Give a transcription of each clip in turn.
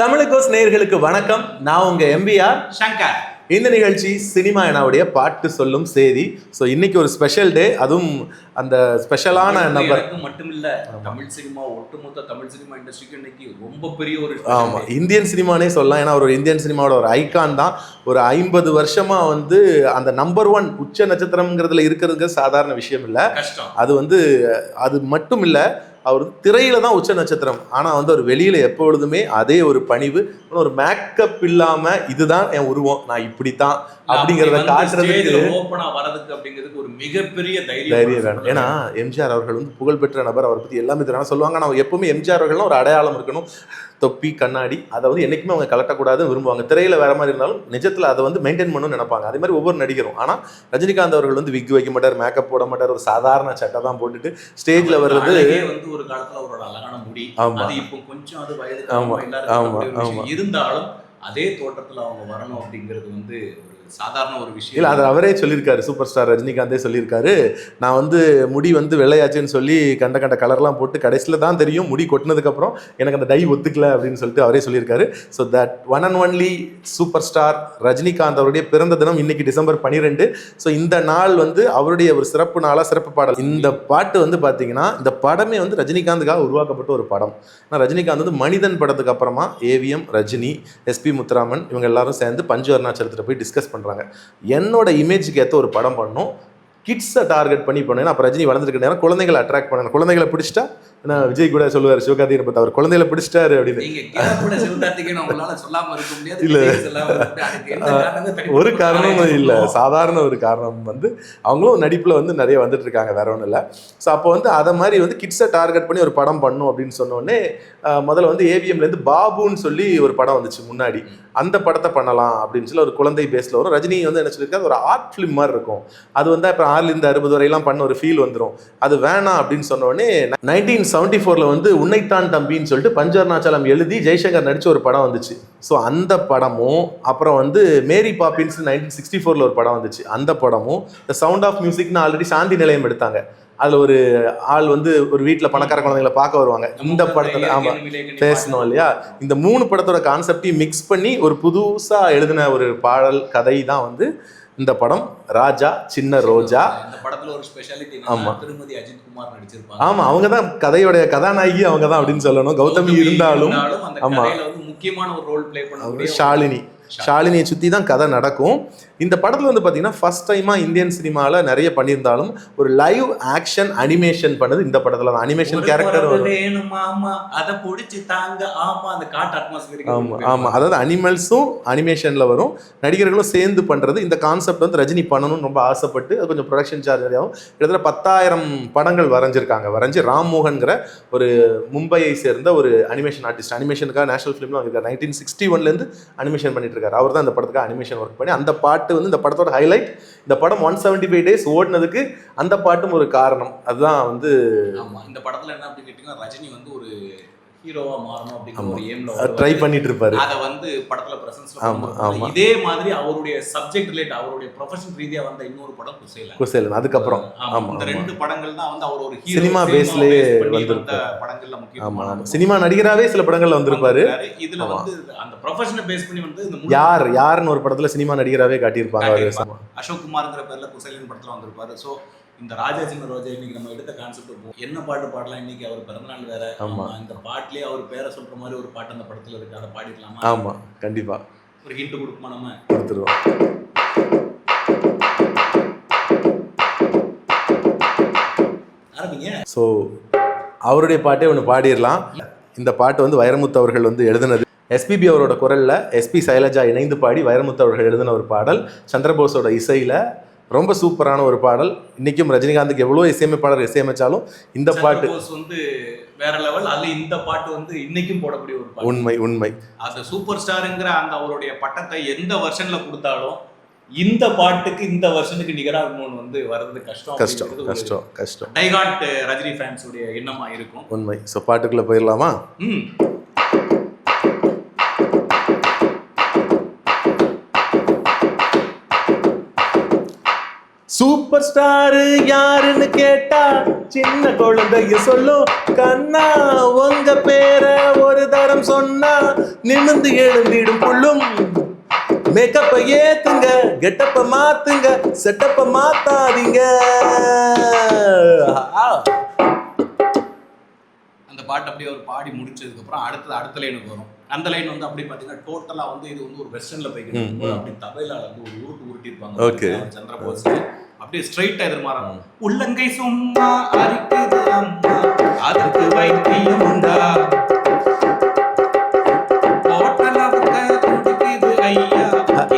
தமிழுக்கோஸ் நேயர்களுக்கு வணக்கம். நான் உங்க எம்பிஆர் சங்கர். இந்த நிகழ்ச்சி சினிமா எனாவுடைய பாட்டு சொல்லும் செய்தி. ஸோ இன்னைக்கு ஒரு ஸ்பெஷல் டே. அதுவும் அந்த ஸ்பெஷலான நபர் மட்டும் இல்ல, தமிழ் சினிமா, ஒட்டுமொத்த தமிழ் சினிமா இண்டஸ்ட்ரிக்கு இன்னைக்கு ரொம்ப பெரிய ஒரு இந்தியன் சினிமானே சொல்லலாம். ஏன்னா ஒரு இந்தியன் சினிமாவோட ஒரு ஐகான் தான். ஒரு 50 வருஷமா வந்து அந்த நம்பர் 1 உச்ச நட்சத்திரம்ங்கிறதுல இருக்கிறதுங்க சாதாரண விஷயம் இல்லை. கஷ்டம். அது மட்டும் இல்லை, அவர் திரையில தான் உச்ச நட்சத்திரம். ஆனா வந்து அவர் வெளியில எப்பொழுதுமே அதே ஒரு பணிவு, ஒரு மேக்கப் இல்லாம இதுதான் என் உருவம், நான் இப்படித்தான் அப்படிங்கிறத காட்டுறதுக்கு வரதுக்கு அப்படிங்கிறதுக்கு ஒரு மிகப்பெரிய தைரியம் வேணும். ஏன்னா எம்ஜிஆர் அவர்கள் வந்து புகழ்பெற்ற நபர். அவரை பத்தி எல்லாமே தெரியும் சொல்லுவாங்க. நான் எப்பவுமே எம்ஜிஆர் அவர்கள்லாம் ஒரு அடையாளம் இருக்கணும், தொப்பி கண்ணாடி, அதை வந்து என்னைக்குமே அவங்க கலட்டக்கூடாதுன்னு விரும்புவாங்க. திரையில வேற மாதிரி இருந்தாலும் நிஜத்துல அதை வந்து மெயின்டைன் பண்ணணும்னு நினைப்பாங்க. அதே மாதிரி ஒவ்வொரு நடிகரும். ஆனா ரஜினிகாந்த் அவர்கள் வந்து விக் வைக்க மாட்டார், மேக்கப் போட மாட்டார், ஒரு சாதாரண சட்டை தான் போட்டுட்டு ஸ்டேஜ்ல வர்றது வந்து ஒரு காலத்துல அவரோட அழகான முடி. ஆமா, இப்போ கொஞ்சம் அது வயது இருந்தாலும் அதே தோட்டத்துல அவங்க வரணும் அப்படிங்கிறது வந்து சாதாரண ஒரு விஷயம் இல்லை. அது அவரே சொல்லியிருக்காரு, சூப்பர் ஸ்டார் ரஜினிகாந்தே சொல்லியிருக்காரு. நான் வந்து முடி வந்து வெள்ளையாச்சுன்னு சொல்லி கண்ட கலர்லாம் போட்டு கடைசியில் தான் தெரியும் முடி கொட்டினதுக்கப்புறம் எனக்கு அந்த டை ஒத்துக்கல அப்படின்னு சொல்லிட்டு அவரே சொல்லியிருக்காரு. So that one and only super star Rajinikanth அவருடைய பிறந்த தினம் இன்னைக்கு டிசம்பர் 12. ஸோ இந்த நாள் வந்து அவருடைய ஒரு சிறப்பு நாளாக சிறப்பு பாடல். இந்த பாட்டு வந்து பார்த்தீங்கன்னா இந்த படமே வந்து ரஜினிகாந்துக்காக உருவாக்கப்பட்ட ஒரு படம். ஆனால் ரஜினிகாந்த் வந்து மனிதன் படத்துக்கு அப்புறமா ஏவிஎம், ரஜினி, எஸ்பி முத்துராமன் இவங்க எல்லாரும் சேர்ந்து பஞ்சு அருணாச்சலத்தில் போய் டிஸ்கஸ் பண்ணுறாங்க. என்னோட இமேஜுக்கு ஏற்ற ஒரு படம் பண்ணணும், கிட்ஸை டார்கெட் பண்ணி பண்ணேன். அப்போ ரஜினி வளர்ந்துருக்க நேரம் குழந்தைகளை அட்ராக்ட் பண்ணணும். குழந்தைகளை பிடிச்சிட்டா ஏன்னா விஜய் கூட சொல்லுவார், சிவகார்த்திகேயன் பற்றி அவர் குழந்தைகளை பிடிச்சிட்டாரு அப்படின்னு. இல்லை, ஒரு காரணமும் இல்லை, சாதாரண ஒரு காரணம் வந்து அவங்களும் நடிப்பில் வந்து நிறைய வந்துட்டு இருக்காங்க, வேற ஒன்றும் இல்லை. ஸோ அப்போ வந்து அதை மாதிரி வந்து கிட்ஸை டார்கெட் பண்ணி ஒரு படம் பண்ணும் அப்படின்னு சொன்னோடனே முதல்ல வந்து ஏவிஎம்லேருந்து பாபுன்னு சொல்லி ஒரு படம் வந்துச்சு முன்னாடி. அந்த படத்தை பண்ணலாம் அப்படின்னு சொல்லி ஒரு குழந்தை பேஸில் வரும். ரஜினி வந்து என்ன சொல்லியிருக்காரு, ஒரு ஆர்ட் ஃபிலிம் மாதிரி இருக்கும். அது வந்து இப்போ 6-60 வரையெல்லாம் பண்ண ஒரு ஃபீல் வந்துடும். அது வேணாம் அப்படின்னு சொன்னோடனே 1974 வந்து உன்னைத்தான் தம்பின்னு சொல்லிட்டு பஞ்சு அருணாச்சலம் எழுதி ஜெய்சங்கர் நடித்த ஒரு படம் வந்துச்சு. ஸோ அந்த படமும் அப்புறம் வந்து மேரி பாப்பின்ஸ் 1964 ஒரு படம் வந்துச்சு. அந்த படமும் த சவுண்ட் ஆஃப் மியூசிக்னு ஆல்ரெடி சாந்தி நிலையம் எடுத்தாங்க. அதில் ஒரு ஆள் வந்து ஒரு வீட்டில் பணக்கார குழந்தைங்களை பார்க்க வருவாங்க. இந்த படத்தில் ஆமாம் பேசணும் இல்லையா, இந்த 3 படத்தோட கான்செப்டையும் மிக்ஸ் பண்ணி ஒரு புதுசாக எழுதின ஒரு பாடல் கதை தான் வந்து இந்த படம் ராஜா சின்ன ரோஜா. இந்த படத்துல ஒரு ஸ்பெஷாலிட்டி, ஆமா, திருமதி அஜித் குமார் நடிச்சிருப்பாங்க. ஆமா, அவங்க தான் கதையோட கதாநாயகி, அவங்க தான் அப்படின்னு சொல்லணும். கௌதமி இருந்தாலும் ஆமா முக்கியமான ஒரு ரோல் பிளே பண்ண ஷாலினியை சுற்றி தான் கதை நடக்கும். இந்த படத்தில் வந்து பார்த்தீங்கன்னா ஃபர்ஸ்ட் டைமாக இந்தியன் சினிமாவில் நிறைய பண்ணியிருந்தாலும் ஒரு லைவ் ஆக்ஷன் அனிமேஷன் பண்ணது இந்த படத்தில் தான். அனிமேஷன் கேரக்டர் ஆமாம், அதாவது அனிமல்ஸும் அனிமேஷனில் வரும், நடிகர்களும் சேர்ந்து பண்ணுறது. இந்த கான்செப்ட் வந்து ரஜினி பண்ணணும்னு ரொம்ப ஆசைப்பட்டு அது கொஞ்சம் ப்ரொடக்ஷன் சார்ஜ் நிறையாகவும் கிட்டத்தட்ட 10,000 படங்கள் வரைஞ்சி ராம்மோகன்கிற ஒரு மும்பையை சேர்ந்த ஒரு அனிமேஷன் ஆர்டிஸ்ட், அனிமேஷனுக்காக நேஷனல் ஃபிலிம்லாம் வாங்கியிருக்காரு. 1961 அனிமேஷன் பண்ணிட்டு இருக்காரு. அவர் தான் இந்த படத்துக்கு அனிமேஷன் ஒர்க் பண்ணி அந்த பாட்டு வந்து இந்த படத்தோட ஹைலைட். இந்த படம் 175 days ஓடினதுக்கு அந்த பாட்டும் ஒரு காரணம். அதுதான் வந்து இந்த படத்துல என்ன அப்படின்னு கேட்டீங்கன்னா, ரஜினி வந்து ஒரு ஹீரோவா மாறணும் அப்படிங்கிற ஒரு எய்ம்ல ட்ரை பண்ணிட்டு இருப்பாரு. அத வந்து படத்துல பிரசன்ஸ்ல இதே மாதிரி அவருடைய சப்ஜெக்ட் ரிலேட், அவருடைய ப்ரொஃபஷனல் ரீதியா வந்த இன்னொரு படம் குசேலன். அதுக்கப்புறம் ஆமா, இந்த 2 படங்கள் தான் வந்து அவர் ஒரு சினிமா பேஸ்லயே வந்திருந்த படங்கள்ல முக்கியமா சினிமா நடிகராவே சில படங்கள்ல வந்திருப்பாரு. இதுல வந்து அந்த ப்ரொஃபஷனை பேஸ் பண்ணி வந்து இந்த யாருன்னு ஒரு படத்துல சினிமா நடிகராவே காட்டியிருப்பாங்க. அசோக் குமார்ங்கிற பேர்ல குசேலன் படத்துல வந்திருப்பாரு. சோ இந்த ராஜா சின்ன ரோஜா இன்னைக்கு நம்ம எடுத்த கான்செப்ட் என்ன பாட்டு பாடலாம், இன்னைக்கு அவர் பிறந்தநாள் வேற. இந்த பாட்டுலயே அவர் பேரை சொல்ற மாதிரி ஒரு பாட்டு அந்த படத்துல இருக்கு, அதை பாடிடலாமா? ஆமா, கண்டிப்பா ஒரு ஹிண்ட் கொடுக்குமா? நம்ம கொடுத்துருவோம். ஸோ அவருடைய பாட்டே ஒன்று பாடிடலாம். இந்த பாட்டு வந்து வைரமுத்து அவர்கள் வந்து எழுதினது. எஸ்பிபி அவரோட குரல்ல எஸ்பி சைலஜா இணைந்து பாடி வைரமுத்து அவர்கள் எழுதின ஒரு பாடல். சந்திரபோஸோட இசையில ரொம்ப சூப்பரான ஒரு பாடல். இன்னைக்கும் ரஜினிகாந்துக்கு எவ்வளோ இசையமைப்பாளர் இசையமைச்சாலும் இந்த பாட்டு வந்து வேற லெவல். அதுல இந்த பாட்டு வந்து இன்னைக்கும் போடக்கூடிய ஒரு பாட்டு. உண்மை. அந்த சூப்பர் ஸ்டாருங்கிற அந்த அவருடைய பட்டத்தை எந்த வருஷன்ல கொடுத்தாலும் இந்த பாட்டுக்கு இந்த வருஷனுக்கு நிகரா வந்து வர்றது கஷ்டம். டைகாட் ரஜினி ஃபேன்ஸ் உடைய எண்ணமா இருக்கும். உண்மை. ஸோ பாட்டுக்குள்ள போயிடலாமா? சூப்பர் ஸ்டார் யாருன்னு கேட்டா சின்ன குழந்தைய சொல்லும், கண்ணா உங்க பேர ஒரு தரம் சொன்னா நிமிர்ந்து எழுந்திடும் புள்ளும். மேக்கப்ப ஏத்துங்க, கெட்டப்ப மாத்துங்க, செட்டப்ப மாத்தாதீங்க. அந்த பாட்டு அப்படியே ஒரு பாடி முடிச்சதுக்கு அப்புறம் அடுத்த லைனுக்கு வரும். அந்த லைன் வந்து அப்படி பாத்தீங்கன்னா டோட்டலா வந்து இது வந்து ஒரு வெஸ்டர்ன்ல போய்கிட்டு இருக்கும். அப்படி தபையில வந்து ஒரு உருட்டி இருப்பாங்க. ஓகே. சந்திரபோஸ் அப்படியே ஸ்ட்ரைட்டா எதிர்மாறாங்க. உள்ளங்கை சும்மா அரிக்குது அம்மா, அதுக்கு வைத்தியம் உண்டா?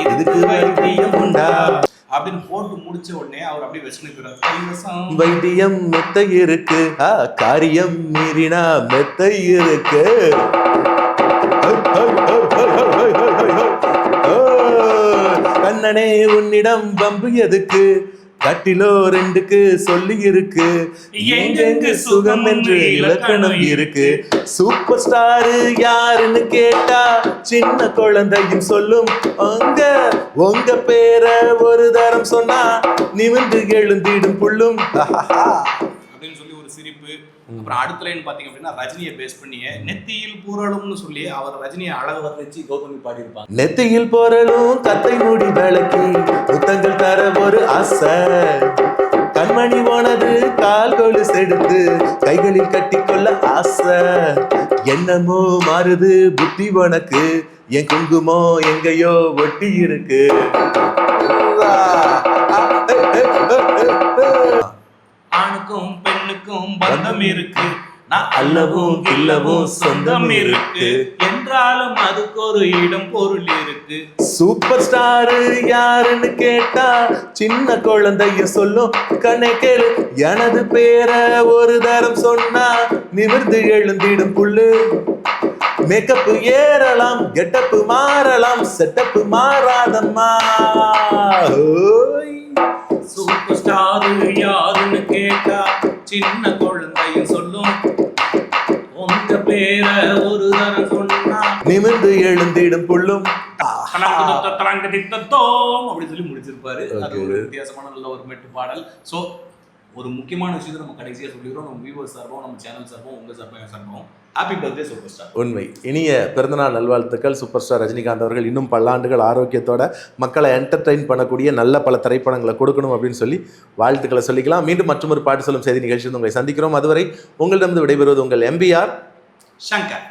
இதுக்கு வைத்தியம் உண்டா அப்படின்னு போட்டு முடிச்ச உடனே அவர் அப்படியே வெஸ்டர்னுக்கு வைத்தியம் மெத்தை இருக்கு, காரியம் மீறினா மெத்தை இருக்கு. கண்ணனே உன்னிடம் பம்பு எதுக்கு, கட்டிலோ ரெண்டுக்கு சொல்லி இருக்கு, எங்கெங்கு சுகம் என்று இலக்கணம் இருக்கு. சூப்பர் ஸ்டாரு யாருன்னு கேட்டா சின்ன குழந்தையும் சொல்லும். உங்க பேர ஒரு தரம் சொன்னா நிமிர்ந்து எழுந்திடும் புள்ளும். அப்படின்னு சொல்லி ஒரு சிரிப்பு. அப்புறம் அடுத்த லைன் பாத்தீங்க அப்படின்னா ரஜினியை பேஸ் பண்ணியே நெத்தியில் பூரலும்னு சொல்லி அவர் ரஜினியை அழகு வர்ணிச்சு கௌதமி பாடி இருப்பாங்க. நெத்தியில் போரலும் கத்தை மூடி விளக்கி புத்தங்கள் தர ஒரு ஆசை. கண்மணி போனது கால் கொலுசு எடுத்து கைகளில் கட்டிக்கொள்ள ஆசை. என்னமோ மாறுது புத்தி உனக்கு, என் குங்குமம் எங்கேயோ ஒட்டி இருக்கு. ஆணுக்கும் பெண்ணுக்கும் பந்தம் இருக்கு, நான் அல்லவும் கில்லவும் சொந்தம் இருக்கு, என்றாலும் அதுக்கு ஒரு இடம் பொருள் இருக்கு. சூப்பர் ஸ்டாரு யாருன்னு கேட்டா சின்ன குழந்தைய சொல்லும். கண்ணை கேளு, எனது பேர ஒரு தரம் சொன்னா நிமிர்ந்து எழுந்திடும் புல்லு. மேக்கப் ஏறலாம், கெட்டப்பு மாறலாம், செட்டப்பு மாறாதம்மா. சூப்பர் ஸ்டார் யாருன்னு கேட்டா சின்ன குழந்தையும் சொல்லும். உங்க பேர ஒரு தரம் சொன்னா நிமிர்ந்து எழுந்திடும் புள்ளும். அப்படி சொல்லி முடிச்சிருப்பாரு. அது ஒரு வித்தியாசமான நல்ல ஒரு மெட்டு பாடல். சோ ஒரு முக்கியமான விஷயத்தை நம்ம கடைசியா சொல்லிடுறோம். நம்ம வியூவர்ஸ் சார்போம், நம்ம சேனல் சார்போம், உங்க சார்போம் ஹாப்பி பர்த்டே சூப்பர் ஸ்டார். உண்மை. இனிய பிறந்தநாள் நல்வாழ்த்துக்கள். சூப்பர் ஸ்டார் ரஜினிகாந்த் அவர்கள் இன்னும் பல்லாண்டுகள் ஆரோக்கியத்தோட மக்களை என்டர்டெயின் பண்ணக்கூடிய நல்ல பல திரைப்படங்களை கொடுக்கணும் அப்படின்னு சொல்லி வாழ்த்துக்களை சொல்லிக்கலாம். மீண்டும் மற்றொரு பாட்டு சொல்லும் செய்தி நிகழ்ச்சியில் உங்களை சந்திக்கிறோம். அதுவரை உங்களிடம் விடைபெறுவது உங்கள் MBR சங்கர்.